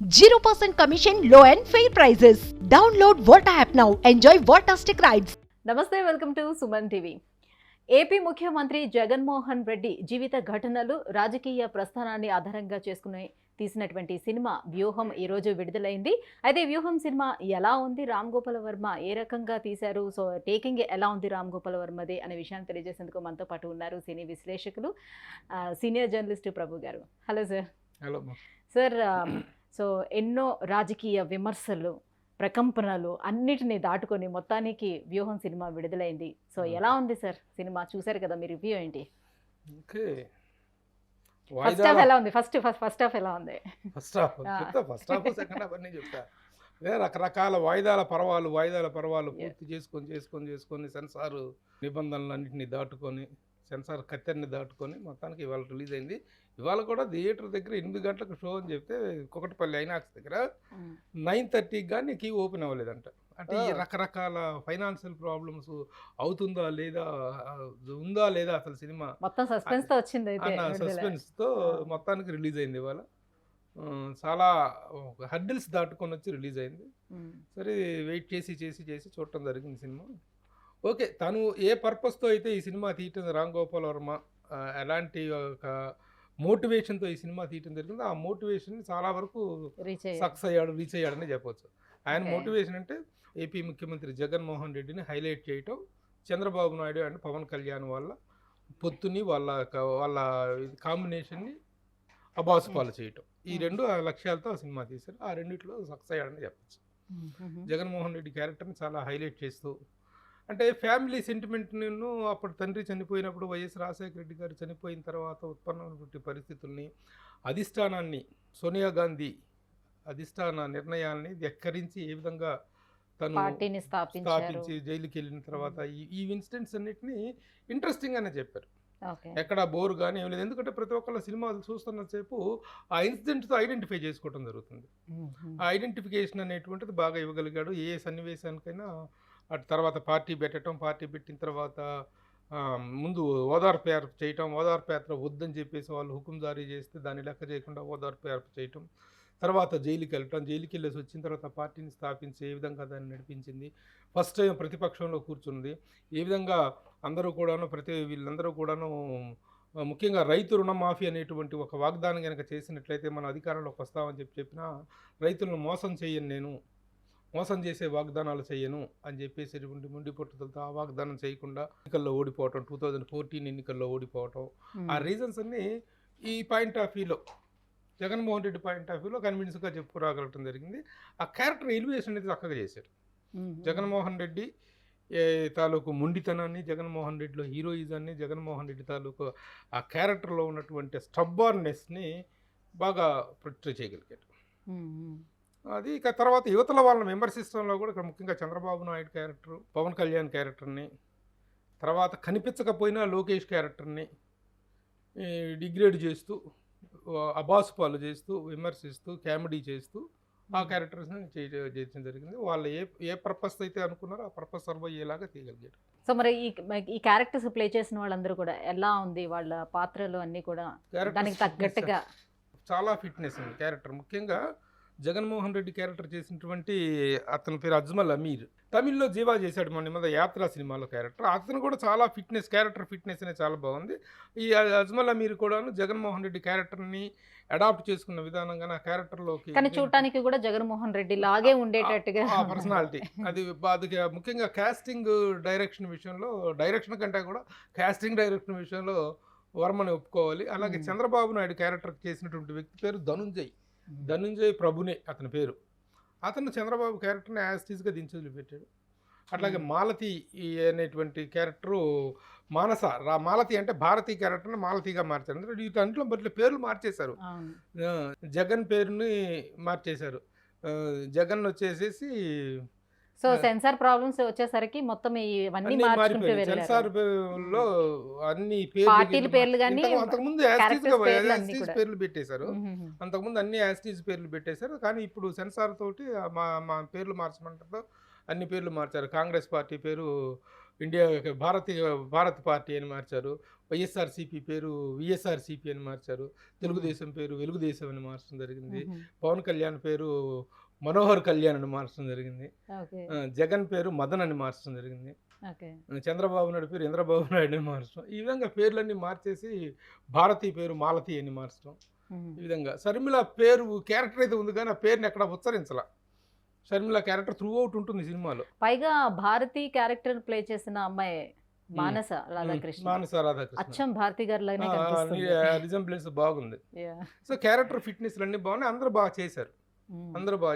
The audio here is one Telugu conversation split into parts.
0% commission, low and fair prices. Download Volta app now. Enjoy Voltastic rides. నమస్తే, welcome to Suman TV. AP ముఖ్యమంత్రి జగన్మోహన్ రెడ్డి జీవిత ఘటనలు, రాజకీయ ప్రస్థానాన్ని ఆధారంగా చేసుకుని తీసినటువంటి సినిమా వ్యూహం ఈ రోజు విడుదలైంది. అయితే వ్యూహం సినిమా ఎలా ఉంది, రామ్ గోపాల్ వర్మ ఏ రకంగా తీశారు, సో టేకింగ్ ఎలా ఉంది రామ్ గోపాల్ వర్మది అనే విషయాన్ని తెలియజేసేందుకు మనతో పాటు ఉన్నారు సినీ విశ్లేషకులు, సీనియర్ జర్నలిస్ట్ ప్రభు గారు. Hello sir. Hello sir, so ఎన్నో రాజకీయ విమర్శలు, ప్రకంపనలు అన్నిటినీ దాటుకొని మొత్తానికి వ్యూహం సినిమా విడుదలైంది. సో ఎలా ఉంది సార్ సినిమా? చూసారు కదా, మీ రివ్యూ ఏంటి? ఓకే, ఫస్ట్ హాఫ్ ఎలా ఉంది? ఫస్ట్ హాఫ్ ఎలా ఉంది? ఫస్ట్ హాఫ్ సెకండ్ హాఫ్ అన్నీ చెప్తా. రకరకాల వాయిదాల పర్వాలు పూర్తి చేసుకొని సెన్సార్ నిబంధనలన్నింటినీ దాటుకొని, సెన్సార్ కత్తెరని దాటుకొని మొత్తానికి ఇవాళ రిలీజ్ అయింది. ఇవాళ కూడా థియేటర్ దగ్గర 8 గంటలకు షో అని చెప్తే కుకటపల్లి ఐనాక్స్ దగ్గర 9:30కి కానీ కీ ఓపెన్ అవ్వలేదంట. అంటే ఈ రకరకాల ఫైనాన్షియల్ ప్రాబ్లమ్స్ అవుతుందా లేదా, ఉందా లేదా అసలు సినిమా మొత్తం సస్పెన్స్ తో వచ్చింది. సస్పెన్స్తో మొత్తానికి రిలీజ్ అయింది ఇవాళ. చాలా హర్డిల్స్ దాటుకొని వచ్చి రిలీజ్ అయింది. సరే, వెయిట్ చేసి చూడటం జరిగింది సినిమా. ఓకే, తను ఏ పర్పస్తో అయితే ఈ సినిమా తీయటం, రామ్ గోపాల్ వర్మ ఎలాంటి ఒక మోటివేషన్తో ఈ సినిమా తీయటం జరిగిందో ఆ మోటివేషన్ చాలా వరకు రీచ్ అయ్యాడని చెప్పవచ్చు. ఆయన మోటివేషన్ అంటే ఏపీ ముఖ్యమంత్రి జగన్మోహన్ రెడ్డిని హైలైట్ చేయటం, చంద్రబాబు నాయుడు అండ్ పవన్ కళ్యాణ్ వాళ్ళ పొత్తుని, వాళ్ళ కాంబినేషన్ని అబాసుపాలు చేయటం, ఈ రెండు లక్ష్యాలతో ఆ సినిమా తీశారు. ఆ రెండిట్లో సక్సెస్ అయ్యాడని చెప్పచ్చు. జగన్మోహన్ రెడ్డి క్యారెక్టర్ని చాలా హైలైట్ చేస్తూ, అంటే ఫ్యామిలీ సెంటిమెంట్ను అప్పుడు తండ్రి చనిపోయినప్పుడు, వైఎస్ రాజశేఖర రెడ్డి గారు చనిపోయిన తర్వాత ఉత్పన్నమైనటువంటి పరిస్థితుల్ని, అధిష్టానాన్ని, సోనియా గాంధీ అధిష్టాన నిర్ణయాల్ని ధిక్కరించి ఏ విధంగా తను స్థాపించి జైలుకి వెళ్ళిన తర్వాత ఈ ఇన్సిడెంట్స్ అన్నిటినీ ఇంట్రెస్టింగ్గానే చెప్పారు. ఎక్కడ బోర్ కానీ ఏం లేదు. ఎందుకంటే ప్రతి ఒక్కళ్ళ సినిమాలు చూస్తున్నసేపు ఆ ఇన్సిడెంట్తో ఐడెంటిఫై చేసుకోవడం జరుగుతుంది. ఆ ఐడెంటిఫికేషన్ అనేటువంటిది బాగా ఇవ్వగలిగాడు. ఏ సన్నివేశానికైనా అటు తర్వాత పార్టీ పెట్టిన తర్వాత ముందు ఓదార్పు యాత్ర చేయటం, ఓదార్పు యాత్ర వద్దని చెప్పేసి వాళ్ళు హుకుం జారీ చేస్తే దాన్ని లెక్క చేయకుండా ఓదార్పు యాత్ర చేయటం, తర్వాత జైలుకి వెళ్ళేసి వచ్చిన తర్వాత పార్టీని స్థాపించి ఏ విధంగా దాన్ని నడిపించింది, ఫస్ట్ టైం ప్రతిపక్షంలో కూర్చుంది, ఏ విధంగా వీళ్ళందరూ కూడాను ముఖ్యంగా రైతు రుణమాఫీ అనేటువంటి ఒక వాగ్దానం కనుక చేసినట్లయితే మన అధికారంలోకి వస్తామని చెప్పినా రైతులను మోసం చేసే వాగ్దానాలు చేయను అని చెప్పేసి ముండి పట్టుదలతో ఆ వాగ్దానం చేయకుండా ఎన్నికల్లో ఓడిపోవటం, 2014 ఎన్నికల్లో ఓడిపోవటం, ఆ రీజన్స్ అన్నీ ఈ పాయింట్ ఆఫ్ వ్యూలో, జగన్మోహన్ రెడ్డి పాయింట్ ఆఫ్ వ్యూలో కన్విన్స్గా చెప్పుకురాగలగటం జరిగింది. ఆ క్యారెక్టర్ ఎలివేషన్ అనేది చక్కగా చేశారు. జగన్మోహన్ రెడ్డి తాలూకు మొండితనాన్ని, జగన్మోహన్ రెడ్డిలో హీరోయిజాన్ని, జగన్మోహన్ రెడ్డి తాలూకు ఆ క్యారెక్టర్లో ఉన్నటువంటి స్టబ్బార్నెస్ని బాగా ప్రొట్రే చేయగలిగారు. అది ఇక తర్వాత యువతల వాళ్ళని విమర్శించడంలో కూడా ఇక్కడ ముఖ్యంగా చంద్రబాబు నాయుడు క్యారెక్టర్, పవన్ కళ్యాణ్ క్యారెక్టర్ని, తర్వాత కనిపించకపోయినా లోకేష్ క్యారెక్టర్ని డిగ్రేడ్ చేస్తూ, అబాసుపాలు చేస్తూ, విమర్శిస్తూ, కామెడీ చేస్తూ ఆ క్యారెక్టర్స్ని చేయడం జరిగింది. వాళ్ళు ఏ పర్పస్ అయితే అనుకున్నారో ఆ పర్పస్ సర్వ్ అయ్యేలాగా తీయగలిగారు. సో మరి ఈ క్యారెక్టర్స్ ప్లే చేసిన వాళ్ళందరూ కూడా ఎలా ఉంది, వాళ్ళ పాత్రలు అన్నీ కూడా దానికి తగ్గట్టుగా? చాలా ఫిట్నెస్ ఉంది క్యారెక్టర్. ముఖ్యంగా జగన్మోహన్ రెడ్డి క్యారెక్టర్ చేసినటువంటి అతని పేరు అజ్మల్ అమీర్, తమిళ్లో జీవా చేశాడు మన యాత్ర సినిమాలో క్యారెక్టర్. అతను కూడా చాలా క్యారెక్టర్ ఫిట్నెస్ అనేది చాలా బాగుంది. ఈ అజ్మల్ అమీర్ కూడాను జగన్మోహన్ రెడ్డి క్యారెక్టర్ని అడాప్ట్ చేసుకున్న విధానంగా నా క్యారెక్టర్లోకి, కానీ చూడటానికి కూడా జగన్మోహన్ రెడ్డి లాగే ఉండేటట్టుగా పర్సనాలిటీ అది ముఖ్యంగా కాస్టింగ్ డైరెక్షన్ విషయంలో, డైరెక్షన్ కంటే కూడా కాస్టింగ్ డైరెక్షన్ విషయంలో వర్మని ఒప్పుకోవాలి. అలాగే చంద్రబాబు నాయుడు క్యారెక్టర్ చేసినటువంటి వ్యక్తి పేరు ధనుంజయ్ ప్రభునే అతని పేరు. అతను చంద్రబాబు క్యారెక్టర్ని యాస్టీజ్గా దించి పెట్టాడు. అట్లాగే మాలతి అనేటువంటి క్యారెక్టరు మాలతి అంటే భారతీ క్యారెక్టర్ని మాలతీగా మార్చారు. అంటే వీటన్నింటిలో బట్ల పేర్లు మార్చేశారు. జగన్ పేరుని మార్చేశారు. జగన్ వచ్చేసి సో సెన్సార్ ప్రాబ్లమ్స్ వచ్చేసరికి మొత్తం ఇవన్నీ మార్చుకుంటూ వెళ్ళారు. సెన్సార్ లో అన్ని పేర్లు కానీ అంతకుముందు యాస్టీజ్ పేర్లు పెట్టేశారు. అంతకుముందు అన్ని యాస్టీజ్ పేర్లు పెట్టేశారు. కానీ ఇప్పుడు సెన్సార్ తోటి మా పేర్లు మార్చమంటారు, అన్ని పేర్లు మార్చారు. కాంగ్రెస్ పార్టీ పేరు భారత్ పార్టీ అని మార్చారు. వైఎస్ఆర్సీపీ పేరు విఎస్ఆర్సీపీ అని మార్చారు. తెలుగుదేశం పేరు వెలుగుదేశం అని మార్చడం జరిగింది. పవన్ కళ్యాణ్ పేరు మనోహర్ కళ్యాణ్ అని మార్చడం జరిగింది. జగన్ పేరు మదన్ అని మార్చడం జరిగింది. చంద్రబాబు నాయుడు పేరు ఇంద్రబాబు నాయుడు అని మార్చడం. ఈ విధంగా పేర్లన్నీ మార్చేసి భారతీ పేరు మాలతి అని మార్చడం. ఈ విధంగా షర్మిల పేరు క్యారెక్టర్ అయితే ఉంది కానీ ఆ పేరుని ఎక్కడ ఉచ్చరించాల. షర్మిల క్యారెక్టర్ త్రూ అవుట్ ఉంటుంది సినిమాలో. పైగా భారతి క్యారెక్టర్ ప్లే చేసిన అమ్మాయి మానస రాధాకృష్ణ అచ్చం భారతి గారి లాగానే కనిపిస్తుంది. రిజెంబ్లెన్స్ బాగుంది. సో క్యారెక్టర్ ఫిట్నెస్ అన్ని బాగున్నాయి. అందరూ బాగా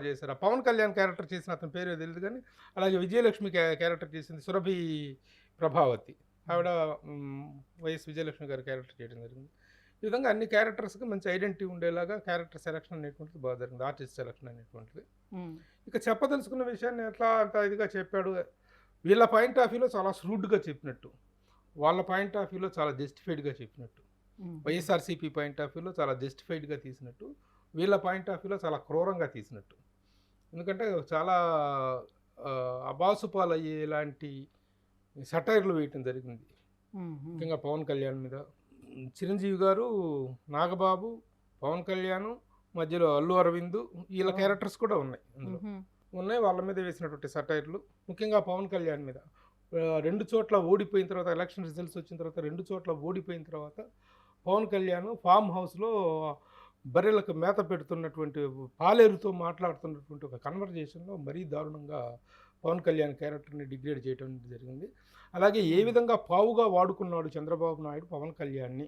చేశారు. ఆ పవన్ కళ్యాణ్ క్యారెక్టర్ చేసిన అతని పేరు తెలియదు కానీ అలాగే విజయలక్ష్మి క్యారెక్టర్ చేసింది సురభి ప్రభావతి. ఆవిడ వైఎస్ విజయలక్ష్మి గారి క్యారెక్టర్ చేయడం జరిగింది. ఈ విధంగా అన్ని క్యారెక్టర్స్కి మంచి ఐడెంటిటీ ఉండేలాగా క్యారెక్టర్ సెలక్షన్ అనేటువంటిది బాగా జరిగింది. ఆర్టిస్ట్ సెలక్షన్ అనేటువంటిది. ఇక చెప్పదలుచుకున్న విషయాన్ని ఎట్లా అంత ఇదిగా చెప్పాడు. వీళ్ళ పాయింట్ ఆఫ్ వ్యూలో చాలా శ్రూడ్గా చెప్పినట్టు, వాళ్ళ పాయింట్ ఆఫ్ వ్యూలో చాలా జస్టిఫైడ్గా చెప్పినట్టు, వైఎస్ఆర్సీపీ పాయింట్ ఆఫ్ వ్యూలో చాలా జస్టిఫైడ్గా తీసినట్టు, వీళ్ళ పాయింట్ ఆఫ్ వ్యూలో చాలా క్రూరంగా తీసినట్టు. ఎందుకంటే చాలా అబాసుపాలు అయ్యేలాంటి సటైర్లు వేయటం జరిగింది. ముఖ్యంగా పవన్ కళ్యాణ్ మీద చిరంజీవి గారు, నాగబాబు, పవన్ కళ్యాణ్, మధ్యలో అల్లు అరవింద్, వీళ్ళ క్యారెక్టర్స్ కూడా ఉన్నాయి అందులో ఉన్నాయి. వాళ్ళ మీద వేసినటువంటి సటైర్లు ముఖ్యంగా పవన్ కళ్యాణ్ మీద 2 చోట్ల ఓడిపోయిన తర్వాత, ఎలక్షన్ రిజల్ట్స్ వచ్చిన తర్వాత 2 చోట్ల ఓడిపోయిన తర్వాత పవన్ కళ్యాణ్ ఫామ్ హౌస్లో బర్రెలకు మేత పెడుతున్నటువంటి పాలేరుతో మాట్లాడుతున్నటువంటి ఒక కన్వర్జేషన్లో మరీ దారుణంగా పవన్ కళ్యాణ్ క్యారెక్టర్ని డిగ్రేడ్ చేయడం జరిగింది. అలాగే ఏ విధంగా పావుగా వాడుకున్నాడు చంద్రబాబు నాయుడు పవన్ కళ్యాణ్ని.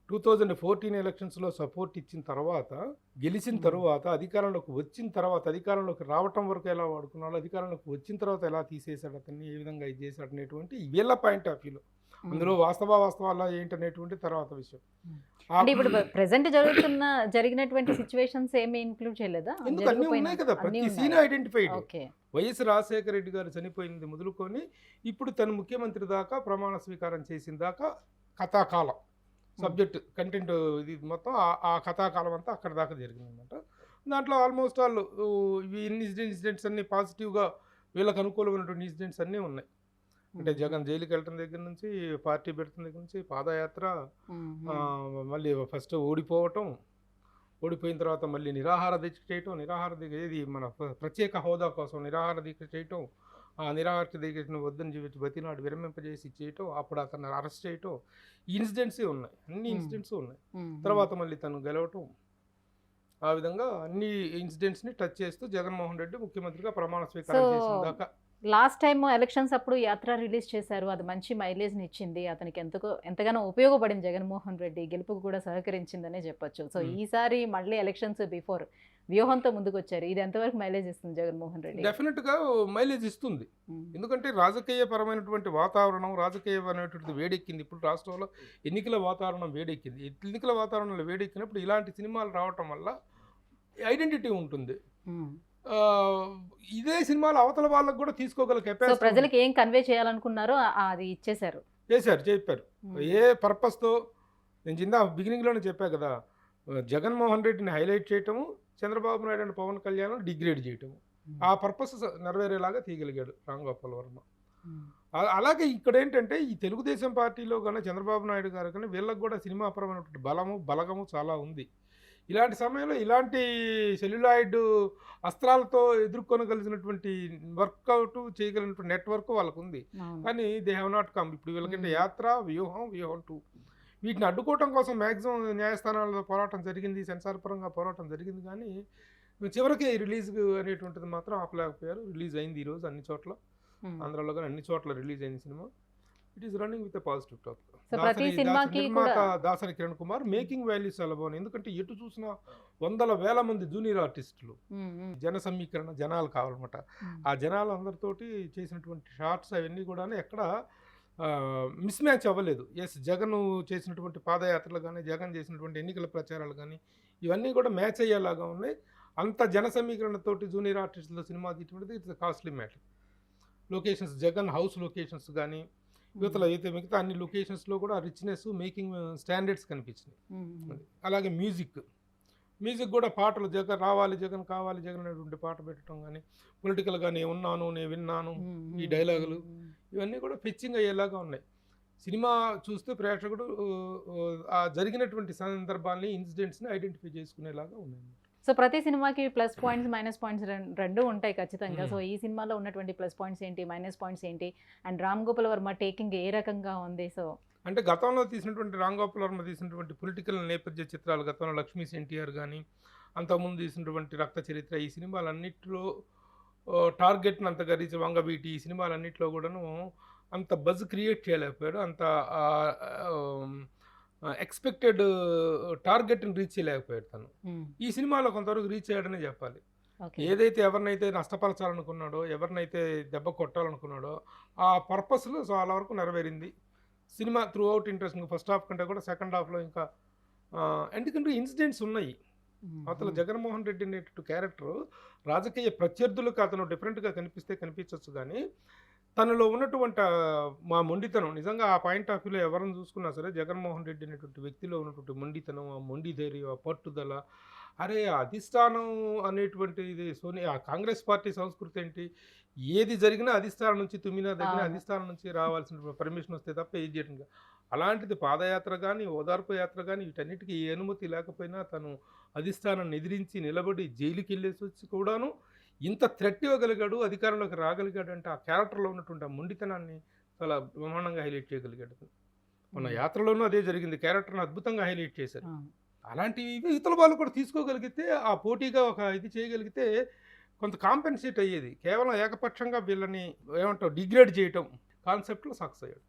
2014 ఎలక్షన్స్లో సపోర్ట్ ఇచ్చిన తర్వాత, గెలిచిన తర్వాత, అధికారంలోకి వచ్చిన తర్వాత, అధికారంలోకి రావటం వరకు ఎలా వాడుకున్నాడు, అధికారంలోకి వచ్చిన తర్వాత ఎలా తీసేశాడు అతన్ని, ఏ విధంగా ఇది చేశాడు అనేటువంటి వీళ్ళ పాయింట్ ఆఫ్ వ్యూలో. అందులో వాస్తవాలు ఏంటనేటువంటి తర్వాత విషయం. అంటే ఇప్పుడు ప్రెసెంట్ జరిగినటువంటి సిచ్యువేషన్స్ ఏమీ ఇంక్లూడ్ చేయలేదా? ఎందుకు అన్నీ ఉన్నాయి కదా, ప్రతి scene identified. YS Rajasekhara Reddy గారు చనిపోయింది మొదలుకొని ఇప్పుడు తను ముఖ్యమంత్రి దాకా ప్రమాణ స్వీకారం చేసిన దాకా కథాకాలం సబ్జెక్ట్ కంటెంట్ ఇది మొత్తం ఆ కథాకాలం అంతా అక్కడ దాకా జరిగిందన్నమాట. దాంట్లో ఆల్మోస్ట్ ఆల్ ఇన్సిడెంట్స్ అన్నీ పాజిటివ్గా వీళ్ళకి అనుకూలమైనటువంటి ఇన్సిడెంట్స్ అన్నీ ఉన్నాయి. అంటే జగన్ జైలుకి వెళ్ళటం దగ్గర నుంచి, పార్టీ పెడుతున్న దగ్గర నుంచి, పాదయాత్ర, మళ్ళీ ఫస్ట్ ఓడిపోవటం, ఓడిపోయిన తర్వాత మళ్ళీ నిరాహార దీక్ష చేయటం, నిరాహార దీక్ష ఏది మన ప్రత్యేక హోదా కోసం నిరాహార దీక్ష చేయటం, ఆ నిరాహార దీక్షను వద్దని చెప్పి బతినాడు విరమింపజేసి చేయటం, అప్పుడు అతను అరెస్ట్ చేయటం, ఇన్సిడెంట్సే ఉన్నాయి, అన్ని ఇన్సిడెంట్స్ ఉన్నాయి. తర్వాత మళ్ళీ తను గెలవటం, ఆ విధంగా అన్ని ఇన్సిడెంట్స్ని టచ్ చేస్తూ జగన్మోహన్ రెడ్డి ముఖ్యమంత్రిగా ప్రమాణ స్వీకారం చేసిన దాకా. లాస్ట్ టైం ఎలక్షన్స్ అప్పుడు యాత్ర రిలీజ్ చేశారు, అది మంచి మైలేజ్ని ఇచ్చింది, అతనికి ఎంతగానో ఉపయోగపడింది, జగన్మోహన్ రెడ్డి గెలుపుకు కూడా సహకరించిందనే చెప్పొచ్చు. సో ఈసారి మళ్ళీ ఎలక్షన్స్ బిఫోర్ వ్యూహంతో ముందుకు వచ్చారు, ఇది ఎంతవరకు మైలేజ్ ఇస్తుంది జగన్మోహన్ రెడ్డి? డెఫినెట్గా మైలేజ్ ఇస్తుంది. ఎందుకంటే రాజకీయ పరమైనటువంటి వాతావరణం, రాజకీయమైనటువంటి వేడెక్కింది. ఇప్పుడు రాష్ట్రంలో ఎన్నికల వాతావరణం వేడెక్కింది. ఎన్నికల వాతావరణంలో వేడెక్కినప్పుడు ఇలాంటి సినిమాలు రావటం వల్ల ఐడెంటిటీ ఉంటుంది. ఇదే సినిమాలు అవతల వాళ్ళకు కూడా తీసుకోగల కెపాసిటీ. ప్రజలకు ఏం కన్వే చేయాలనుకున్నారో అది చెప్పారు. ఏ పర్పస్తో నేను చిన్న బిగినింగ్లోనే చెప్పా కదా, జగన్మోహన్ రెడ్డిని హైలైట్ చేయటము, చంద్రబాబు నాయుడు అండ్ పవన్ కళ్యాణ్ డిగ్రేడ్ చేయటము, ఆ పర్పస్ నెరవేరేలాగా తీయగలిగాడు రామ్ గోపాల్ వర్మ. అలాగే ఇక్కడ ఏంటంటే ఈ తెలుగుదేశం పార్టీలో కానీ చంద్రబాబు నాయుడు గారు కానీ వీళ్ళకి కూడా సినిమాపరమైనటువంటి బలగము చాలా ఉంది. ఇలాంటి సమయంలో ఇలాంటి సెల్యులాయిడ్ అస్త్రాలతో ఎదుర్కొనగలిగినటువంటి వర్కౌట్ చేయగలిగినటువంటి నెట్వర్క్ వాళ్ళకు ఉంది. కానీ దే హ్యావ్ నాట్ కమ్. ఇప్పుడు వీళ్ళకంటే యాత్ర, వ్యూహం 2 వీటిని అడ్డుకోవటం కోసం మ్యాక్సిమం న్యాయస్థానాల్లో పోరాటం జరిగింది, సెన్సార్ పరంగా పోరాటం జరిగింది. కానీ చివరికి రిలీజ్ అనేటువంటిది మాత్రం ఆపలేకపోయారు. రిలీజ్ అయింది ఈరోజు అన్ని చోట్ల, ఆంధ్రాలో కానీ అన్ని చోట్ల రిలీజ్ అయింది cinema. It is running with positive talk. Dasari Kiran Kumar making values చాలా బాగున్నాయి. ఎందుకంటే ఎటు చూసినా 100,000 మంది జూనియర్ ఆర్టిస్టులు, జన సమీకరణ, జనాలు కావాలన్నమాట. ఆ జనాలు అందరితోటి చేసినటువంటి షార్ట్స్ అవన్నీ కూడా ఎక్కడ మిస్ మ్యాచ్ అవ్వలేదు. ఎస్, జగన్ చేసినటువంటి పాదయాత్రలు కానీ, జగన్ చేసినటువంటి ఎన్నికల ప్రచారాలు కానీ ఇవన్నీ కూడా మ్యాచ్ అయ్యేలాగా ఉన్నాయి. అంత జన సమీకరణతోటి జూనియర్ ఆర్టిస్టులతో సినిమా తీయటం it's costly matter. Locations, Jagan house locations కానీ యువతల అయితే మిగతా అన్ని లొకేషన్స్లో కూడా రిచ్నెస్, మేకింగ్ స్టాండర్డ్స్ కనిపించినాయి. అలాగే మ్యూజిక్ కూడా పాటలు జగన్ రావాలి, జగన్ కావాలి, జగన్ అనేటువంటి పాట పెట్టడం కానీ, పొలిటికల్గా నేను ఉన్నాను, నేను విన్నాను, ఈ డైలాగులు ఇవన్నీ కూడా ఫెచ్చింగ్ అయ్యేలాగా ఉన్నాయి. సినిమా చూస్తే ప్రేక్షకుడు ఆ జరిగినటువంటి సందర్భాల్ని, ఇన్సిడెంట్స్ని ఐడెంటిఫై చేసుకునేలాగా ఉన్నాయి. సో ప్రతి సినిమాకి ప్లస్ పాయింట్స్ మైనస్ పాయింట్స్ రెండు ఉంటాయి ఖచ్చితంగా. సో ఈ సినిమాలో ఉన్నటువంటి ప్లస్ పాయింట్స్ ఏంటి, మైనస్ పాయింట్స్ ఏంటి, and Ram Gopal Varma taking a రకంగా ఉంది? సో అంటే గతంలో తీసినటువంటి రామ్ గోపాల్ వర్మ తీసినటువంటి పొలిటికల్ నేపథ్య చిత్రాలు, గతంలో లక్ష్మీస్ ఎన్టీఆర్ కానీ, అంతకుముందు తీసినటువంటి రక్త చరిత్ర, ఈ సినిమాలన్నింటిలో టార్గెట్ని అంతగా రీచ్, వంగవీటి, ఈ సినిమాలన్నింటిలో కూడాను అంత బజ్ క్రియేట్ చేయలేకపోయాడు, అంత ఎక్స్పెక్టెడ్ టార్గెట్ని రీచ్ చేయలేకపోయాడు తను. ఈ సినిమాలో కొంతవరకు రీచ్ అయ్యాడనే చెప్పాలి. ఏదైతే ఎవరినైతే నష్టపరచాలనుకున్నాడో, ఎవరినైతే దెబ్బ కొట్టాలనుకున్నాడో ఆ పర్పస్లో చాలా వరకు నెరవేరింది. Cinema through out interesting, first half కంటే కూడా సెకండ్ హాఫ్లో ఇంకా ఎందుకంటే ఇన్సిడెంట్స్ ఉన్నాయి. అతను జగన్మోహన్ రెడ్డి అనేటువంటి క్యారెక్టర్ రాజకీయ ప్రత్యర్థులకు అతను డిఫరెంట్గా కనిపించవచ్చు, కానీ తనలో ఉన్నటువంటి మా మొండితనం, నిజంగా ఆ పాయింట్ ఆఫ్ వ్యూలో ఎవరిని చూసుకున్నా సరే జగన్మోహన్ రెడ్డి అనేటువంటి వ్యక్తిలో ఉన్నటువంటి మొండితనం, ఆ మొండి ధైర్యం, ఆ పట్టుదల, అరే అధిష్టానం అనేటువంటిది ఆ కాంగ్రెస్ పార్టీ సంస్కృతి ఏంటి, ఏది జరిగినా అధిష్టానం నుంచి, తుమ్మినా దగ్గర అధిష్టానం నుంచి రావాల్సిన పర్మిషన్ వస్తే తప్ప ఏది చేయడం. అలాంటిది పాదయాత్ర కానీ, ఓదార్పు యాత్ర కానీ, వీటన్నిటికీ ఏ అనుమతి లేకపోయినా తను అధిష్టానాన్ని ఎదిరించి నిలబడి జైలుకి వెళ్ళేసి వచ్చి కూడాను ఇంత థ్రెట్ ఇవ్వగలిగాడు, అధికారంలోకి రాగలిగాడు అంటే ఆ క్యారెక్టర్లో ఉన్నటువంటి ఆ మొండితనాన్ని చాలా బ్రహ్మాండంగా హైలైట్ చేయగలిగాడు. మన యాత్రలోనూ అదే జరిగింది, క్యారెక్టర్ని అద్భుతంగా హైలైట్ చేశారు. అలాంటివి ఇతర వాళ్ళు కూడా తీసుకోగలిగితే, ఆ పోటీగా ఒక ఇది చేయగలిగితే కొంత కాంపెన్సేట్ అయ్యేది. కేవలం ఏకపక్షంగా వీళ్ళని ఏమంటారు డిగ్రేడ్ చేయటం కాన్సెప్ట్లో సక్సెస్ అయ్యాడు.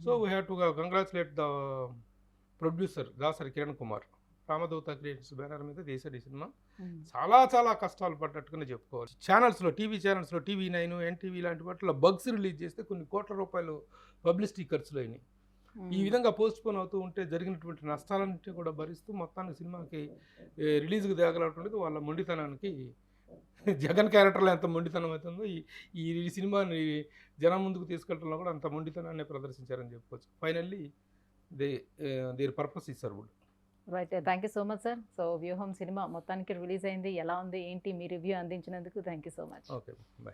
So we have to congratulate the producer Dasari Kiran Kumar. Ramadootha creations banner మీద తీసాడు ఈ సినిమా. చాలా చాలా కష్టాలు పడ్డట్టుగానే చెప్పుకోవాలి. ఛానల్స్లో, టీవీ ఛానల్స్లో, TV9, NTV లాంటి వాటిలో బగ్స్ రిలీజ్ చేస్తే కొన్ని కోట్ల రూపాయలు పబ్లిసిటీ ఖర్చులు అయినాయి. ఈ విధంగా పోస్ట్ పోన్ అవుతూ ఉంటే జరిగినటువంటి నష్టాలన్నింటినీ కూడా భరిస్తూ మొత్తానికి సినిమాకి రిలీజ్కి తేగలటువంటిది వాళ్ళ మొండితనానికి. జగన్ క్యారెక్టర్లో ఎంత మొండితనం అవుతుందో ఈ సినిమాని జనం ముందుకు తీసుకెళ్ళడంలో కూడా అంత మొండితనాన్ని ప్రదర్శించారని చెప్పుకోవచ్చు. Finally their purpose is served. Right, thank you so much sir. So Vyooham సినిమా మొత్తానికి రిలీజ్ అయింది, ఎలా ఉంది ఏంటి మీ రివ్యూ అందించినందుకు thank you so much. Okay, by.